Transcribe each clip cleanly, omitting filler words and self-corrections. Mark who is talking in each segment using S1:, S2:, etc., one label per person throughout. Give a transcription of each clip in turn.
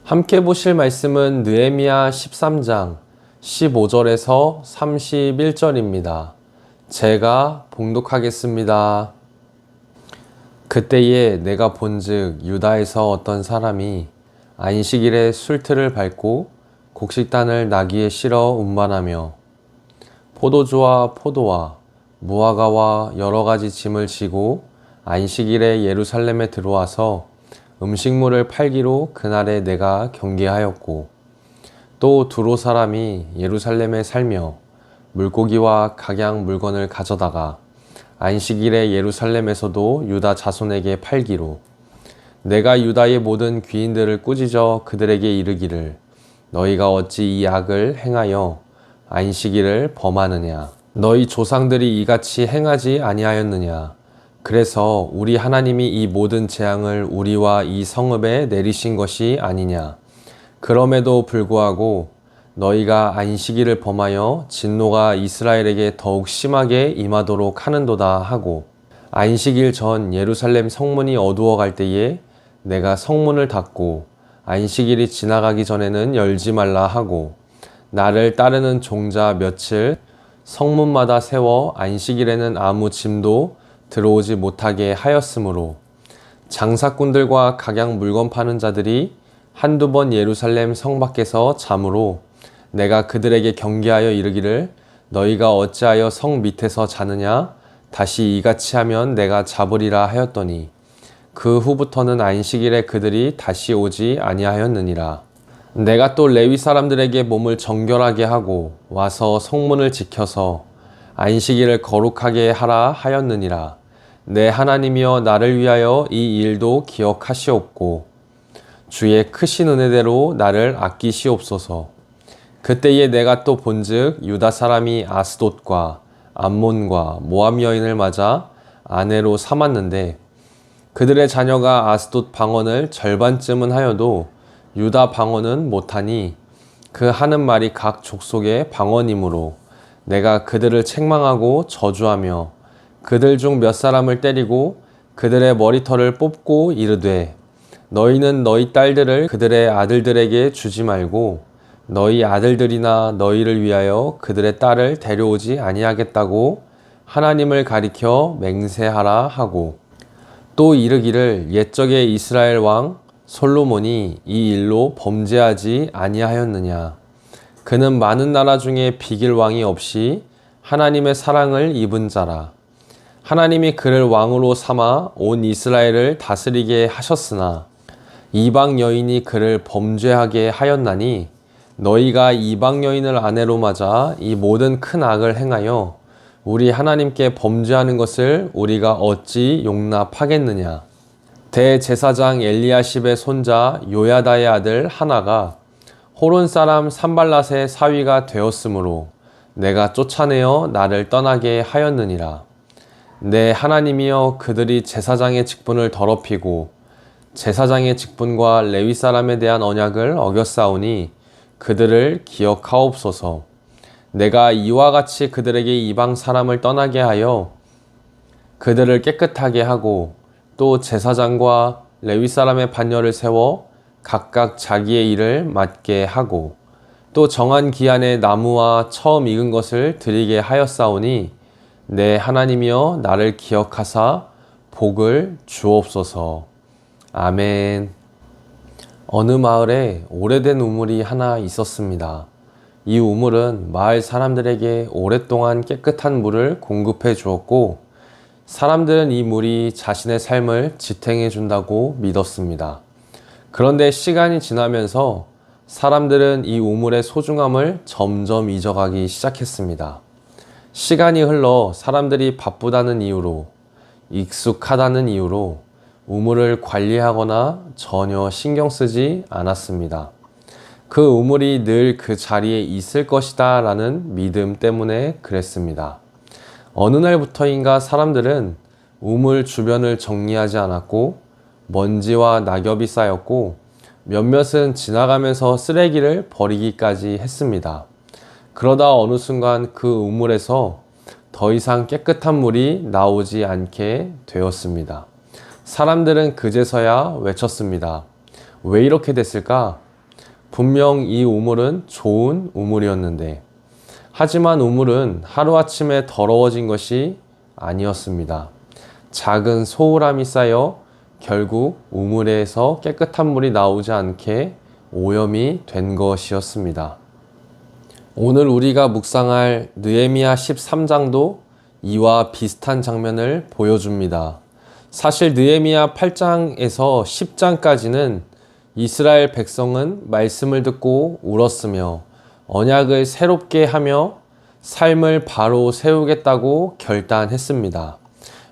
S1: 함께 보실 말씀은 느헤미야 13장 15절에서 31절입니다. 제가 봉독하겠습니다. 그때에 내가 본즉 유다에서 어떤 사람이 안식일에 술틀을 밟고 곡식단을 나귀에 실어 운반하며 포도주와 포도와 무화과와 여러 가지 짐을 지고 안식일에 예루살렘에 들어와서 음식물을 팔기로 그날에 내가 경계하였고, 또 두로 사람이 예루살렘에 살며 물고기와 각양 물건을 가져다가 안식일에 예루살렘에서도 유다 자손에게 팔기로 내가 유다의 모든 귀인들을 꾸짖어 그들에게 이르기를 너희가 어찌 이 악을 행하여 안식일을 범하느냐. 너희 조상들이 이같이 행하지 아니하였느냐. 그래서 우리 하나님이 이 모든 재앙을 우리와 이 성읍에 내리신 것이 아니냐. 그럼에도 불구하고 너희가 안식일을 범하여 진노가 이스라엘에게 더욱 심하게 임하도록 하는도다 하고, 안식일 전 예루살렘 성문이 어두워 갈 때에 내가 성문을 닫고 안식일이 지나가기 전에는 열지 말라 하고, 나를 따르는 종자 며칠 성문마다 세워 안식일에는 아무 짐도 들어오지 못하게 하였으므로 장사꾼들과 각양 물건 파는 자들이 한두 번 예루살렘 성 밖에서 자므로 내가 그들에게 경계하여 이르기를 너희가 어찌하여 성 밑에서 자느냐. 다시 이같이 하면 내가 잡으리라 하였더니 그 후부터는 안식일에 그들이 다시 오지 아니하였느니라. 내가 또 레위 사람들에게 몸을 정결하게 하고 와서 성문을 지켜서 안식일을 거룩하게 하라 하였느니라. 내 하나님이여 나를 위하여 이 일도 기억하시옵고 주의 크신 은혜대로 나를 아끼시옵소서. 그때에 내가 또 본즉 유다 사람이 아스돗과 암몬과 모압 여인을 맞아 아내로 삼았는데, 그들의 자녀가 아스돗 방언을 절반쯤은 하여도 유다 방언은 못하니 그 하는 말이 각 족속의 방언이므로 내가 그들을 책망하고 저주하며 그들 중 몇 사람을 때리고 그들의 머리털을 뽑고 이르되 너희는 너희 딸들을 그들의 아들들에게 주지 말고 너희 아들들이나 너희를 위하여 그들의 딸을 데려오지 아니하겠다고 하나님을 가리켜 맹세하라 하고, 또 이르기를 옛적의 이스라엘 왕 솔로몬이 이 일로 범죄하지 아니하였느냐. 그는 많은 나라 중에 비길 왕이 없이 하나님의 사랑을 입은 자라. 하나님이 그를 왕으로 삼아 온 이스라엘을 다스리게 하셨으나 이방 여인이 그를 범죄하게 하였나니 너희가 이방 여인을 아내로 맞아 이 모든 큰 악을 행하여 우리 하나님께 범죄하는 것을 우리가 어찌 용납하겠느냐. 대제사장 엘리야십의 손자 요야다의 아들 하나가 호론 사람 산발랏의 사위가 되었으므로 내가 쫓아내어 나를 떠나게 하였느니라. 내 하나님이여 그들이 제사장의 직분을 더럽히고 제사장의 직분과 레위 사람에 대한 언약을 어겼사오니 그들을 기억하옵소서. 내가 이와 같이 그들에게 이방 사람을 떠나게 하여 그들을 깨끗하게 하고 또 제사장과 레위 사람의 반열을 세워 각각 자기의 일을 맡게 하고 또 정한 기한에 나무와 처음 익은 것을 드리게 하였사오니 내 하나님이여 나를 기억하사 복을 주옵소서. 아멘. 어느 마을에 오래된 우물이 하나 있었습니다. 이 우물은 마을 사람들에게 오랫동안 깨끗한 물을 공급해 주었고 사람들은 이 물이 자신의 삶을 지탱해 준다고 믿었습니다. 그런데 시간이 지나면서 사람들은 이 우물의 소중함을 점점 잊어가기 시작했습니다. 시간이 흘러 사람들이 바쁘다는 이유로, 익숙하다는 이유로 우물을 관리하거나 전혀 신경 쓰지 않았습니다. 그 우물이 늘 그 자리에 있을 것이다 라는 믿음 때문에 그랬습니다. 어느 날부터인가 사람들은 우물 주변을 정리하지 않았고 먼지와 낙엽이 쌓였고 몇몇은 지나가면서 쓰레기를 버리기까지 했습니다. 그러다 어느 순간 그 우물에서 더 이상 깨끗한 물이 나오지 않게 되었습니다. 사람들은 그제서야 외쳤습니다. 왜 이렇게 됐을까? 분명 이 우물은 좋은 우물이었는데, 하지만 우물은 하루아침에 더러워진 것이 아니었습니다. 작은 소홀함이 쌓여 결국 우물에서 깨끗한 물이 나오지 않게 오염이 된 것이었습니다. 오늘 우리가 묵상할 느헤미야 13장도 이와 비슷한 장면을 보여줍니다. 사실 느헤미야 8장에서 10장까지는 이스라엘 백성은 말씀을 듣고 울었으며 언약을 새롭게 하며 삶을 바로 세우겠다고 결단했습니다.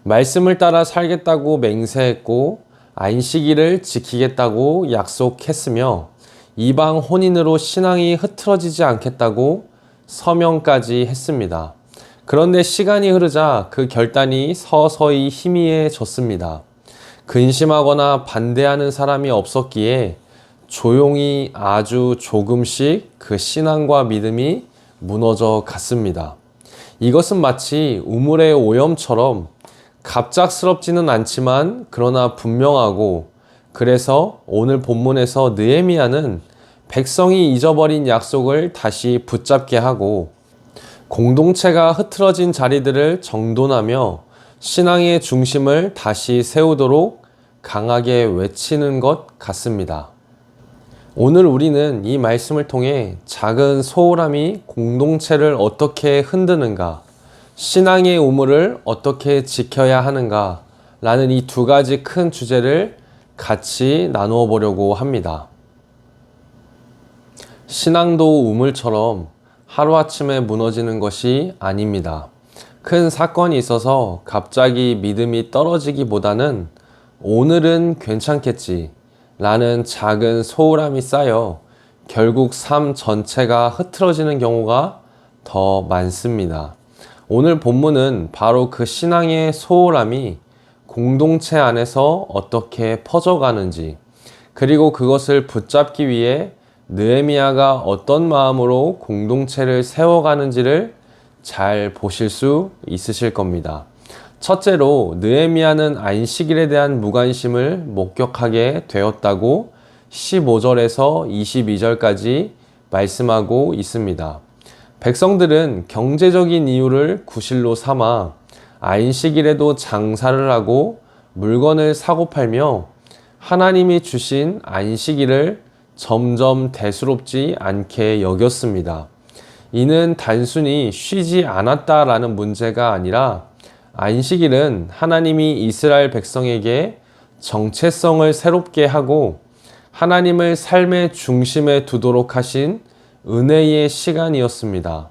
S1: 말씀을 따라 살겠다고 맹세했고 안식일을 지키겠다고 약속했으며 이방 혼인으로 신앙이 흐트러지지 않겠다고 서명까지 했습니다. 그런데 시간이 흐르자 그 결단이 서서히 희미해졌습니다. 근심하거나 반대하는 사람이 없었기에 조용히 아주 조금씩 그 신앙과 믿음이 무너져 갔습니다. 이것은 마치 우물의 오염처럼 갑작스럽지는 않지만 그러나 분명하고, 그래서 오늘 본문에서 느헤미야는 백성이 잊어버린 약속을 다시 붙잡게 하고 공동체가 흐트러진 자리들을 정돈하며 신앙의 중심을 다시 세우도록 강하게 외치는 것 같습니다. 오늘 우리는 이 말씀을 통해 작은 소홀함이 공동체를 어떻게 흔드는가, 신앙의 우물을 어떻게 지켜야 하는가 라는 이 두 가지 큰 주제를 같이 나누어 보려고 합니다. 신앙도 우물처럼 하루아침에 무너지는 것이 아닙니다. 큰 사건이 있어서 갑자기 믿음이 떨어지기보다는 오늘은 괜찮겠지 라는 작은 소홀함이 쌓여 결국 삶 전체가 흐트러지는 경우가 더 많습니다. 오늘 본문은 바로 그 신앙의 소홀함이 공동체 안에서 어떻게 퍼져가는지, 그리고 그것을 붙잡기 위해 느헤미야가 어떤 마음으로 공동체를 세워가는지를 잘 보실 수 있으실 겁니다. 첫째로 느헤미야는 안식일에 대한 무관심을 목격하게 되었다고 15절에서 22절까지 말씀하고 있습니다. 백성들은 경제적인 이유를 구실로 삼아 안식일에도 장사를 하고 물건을 사고 팔며 하나님이 주신 안식일을 점점 대수롭지 않게 여겼습니다. 이는 단순히 쉬지 않았다라는 문제가 아니라 안식일은 하나님이 이스라엘 백성에게 정체성을 새롭게 하고 하나님을 삶의 중심에 두도록 하신 은혜의 시간이었습니다.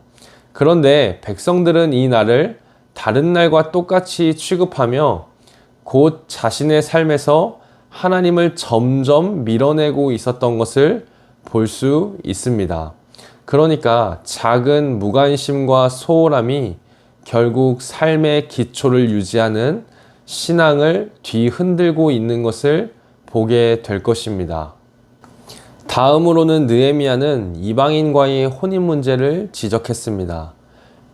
S1: 그런데 백성들은 이 날을 다른 날과 똑같이 취급하며 곧 자신의 삶에서 하나님을 점점 밀어내고 있었던 것을 볼 수 있습니다. 그러니까 작은 무관심과 소홀함이 결국 삶의 기초를 유지하는 신앙을 뒤흔들고 있는 것을 보게 될 것입니다. 다음으로는 느헤미야는 이방인과의 혼인 문제를 지적했습니다.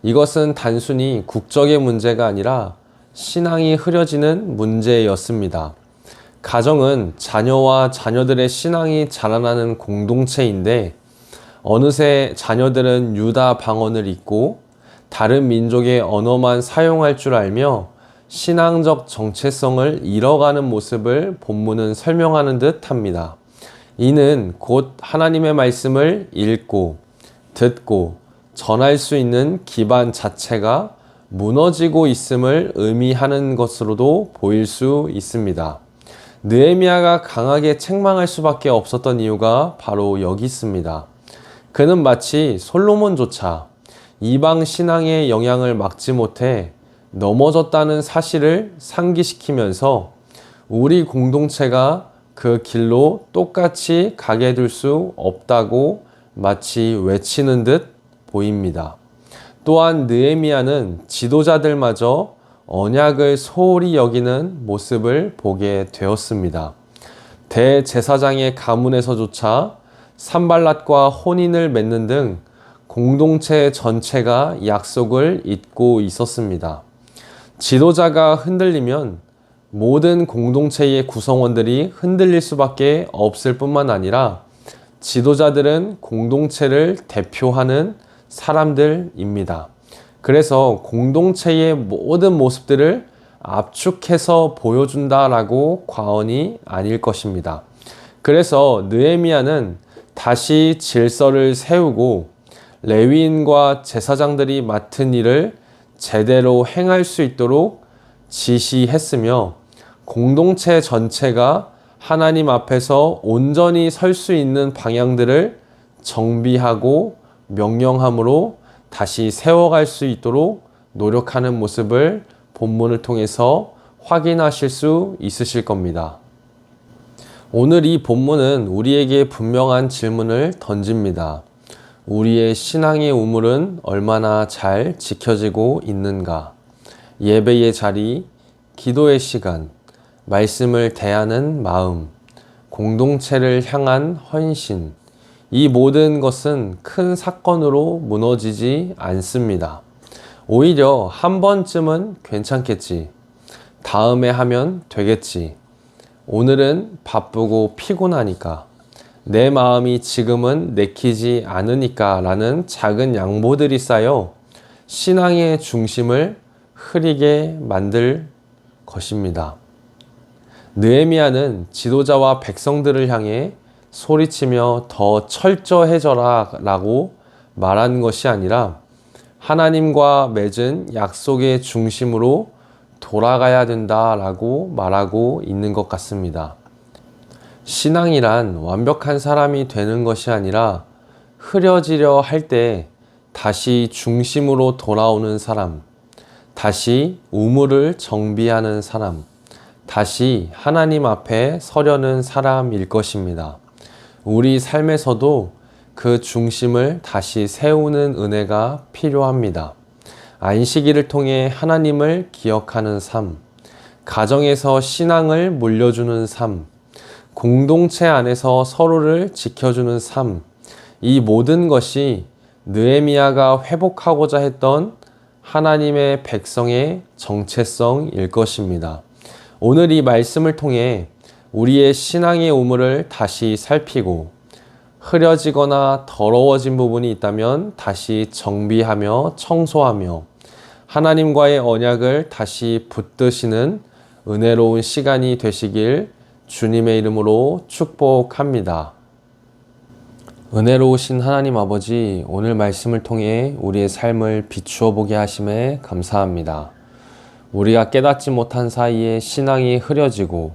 S1: 이것은 단순히 국적의 문제가 아니라 신앙이 흐려지는 문제였습니다. 가정은 자녀와 자녀들의 신앙이 자라나는 공동체인데 어느새 자녀들은 유다 방언을 잊고 다른 민족의 언어만 사용할 줄 알며 신앙적 정체성을 잃어가는 모습을 본문은 설명하는 듯 합니다. 이는 곧 하나님의 말씀을 읽고 듣고 전할 수 있는 기반 자체가 무너지고 있음을 의미하는 것으로도 보일 수 있습니다. 느헤미야가 강하게 책망할 수밖에 없었던 이유가 바로 여기 있습니다. 그는 마치 솔로몬조차 이방 신앙의 영향을 막지 못해 넘어졌다는 사실을 상기시키면서 우리 공동체가 그 길로 똑같이 가게 될 수 없다고 마치 외치는 듯 보입니다. 또한 느헤미야는 지도자들마저 언약을 소홀히 여기는 모습을 보게 되었습니다. 대제사장의 가문에서조차 산발랏과 혼인을 맺는 등 공동체 전체가 약속을 잊고 있었습니다. 지도자가 흔들리면 모든 공동체의 구성원들이 흔들릴 수밖에 없을 뿐만 아니라 지도자들은 공동체를 대표하는 사람들입니다. 그래서 공동체의 모든 모습들을 압축해서 보여준다라고 과언이 아닐 것입니다. 그래서 느헤미야는 다시 질서를 세우고 레위인과 제사장들이 맡은 일을 제대로 행할 수 있도록 지시했으며 공동체 전체가 하나님 앞에서 온전히 설 수 있는 방향들을 정비하고 명령함으로 다시 세워갈 수 있도록 노력하는 모습을 본문을 통해서 확인하실 수 있으실 겁니다. 오늘 이 본문은 우리에게 분명한 질문을 던집니다. 우리의 신앙의 우물은 얼마나 잘 지켜지고 있는가? 예배의 자리, 기도의 시간, 말씀을 대하는 마음, 공동체를 향한 헌신, 이 모든 것은 큰 사건으로 무너지지 않습니다. 오히려 한 번쯤은 괜찮겠지. 다음에 하면 되겠지. 오늘은 바쁘고 피곤하니까. 내 마음이 지금은 내키지 않으니까 라는 작은 양보들이 쌓여 신앙의 중심을 흐리게 만들 것입니다. 느헤미야는 지도자와 백성들을 향해 소리치며 더 철저해져라 라고 말한 것이 아니라 하나님과 맺은 약속의 중심으로 돌아가야 된다라고 말하고 있는 것 같습니다. 신앙이란 완벽한 사람이 되는 것이 아니라 흐려지려 할 때 다시 중심으로 돌아오는 사람, 다시 우물을 정비하는 사람, 다시 하나님 앞에 서려는 사람일 것입니다. 우리 삶에서도 그 중심을 다시 세우는 은혜가 필요합니다. 안식일을 통해 하나님을 기억하는 삶, 가정에서 신앙을 물려주는 삶, 공동체 안에서 서로를 지켜주는 삶, 이 모든 것이 느헤미야가 회복하고자 했던 하나님의 백성의 정체성일 것입니다. 오늘 이 말씀을 통해 우리의 신앙의 우물을 다시 살피고 흐려지거나 더러워진 부분이 있다면 다시 정비하며 청소하며 하나님과의 언약을 다시 붙드시는 은혜로운 시간이 되시길 주님의 이름으로 축복합니다. 은혜로우신 하나님 아버지, 오늘 말씀을 통해 우리의 삶을 비추어 보게 하심에 감사합니다. 우리가 깨닫지 못한 사이에 신앙이 흐려지고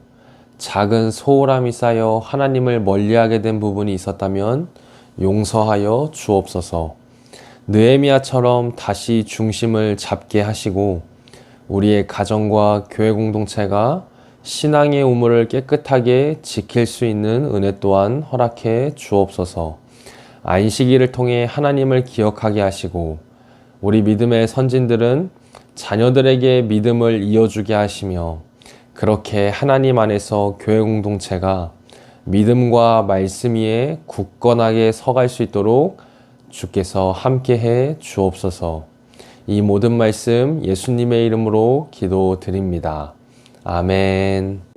S1: 작은 소홀함이 쌓여 하나님을 멀리하게 된 부분이 있었다면 용서하여 주옵소서. 느헤미야처럼 다시 중심을 잡게 하시고 우리의 가정과 교회 공동체가 신앙의 우물을 깨끗하게 지킬 수 있는 은혜 또한 허락해 주옵소서. 안식일을 통해 하나님을 기억하게 하시고 우리 믿음의 선진들은 자녀들에게 믿음을 이어주게 하시며 그렇게 하나님 안에서 교회 공동체가 믿음과 말씀 위에 굳건하게 서갈 수 있도록 주께서 함께해 주옵소서. 이 모든 말씀 예수님의 이름으로 기도드립니다. 아멘.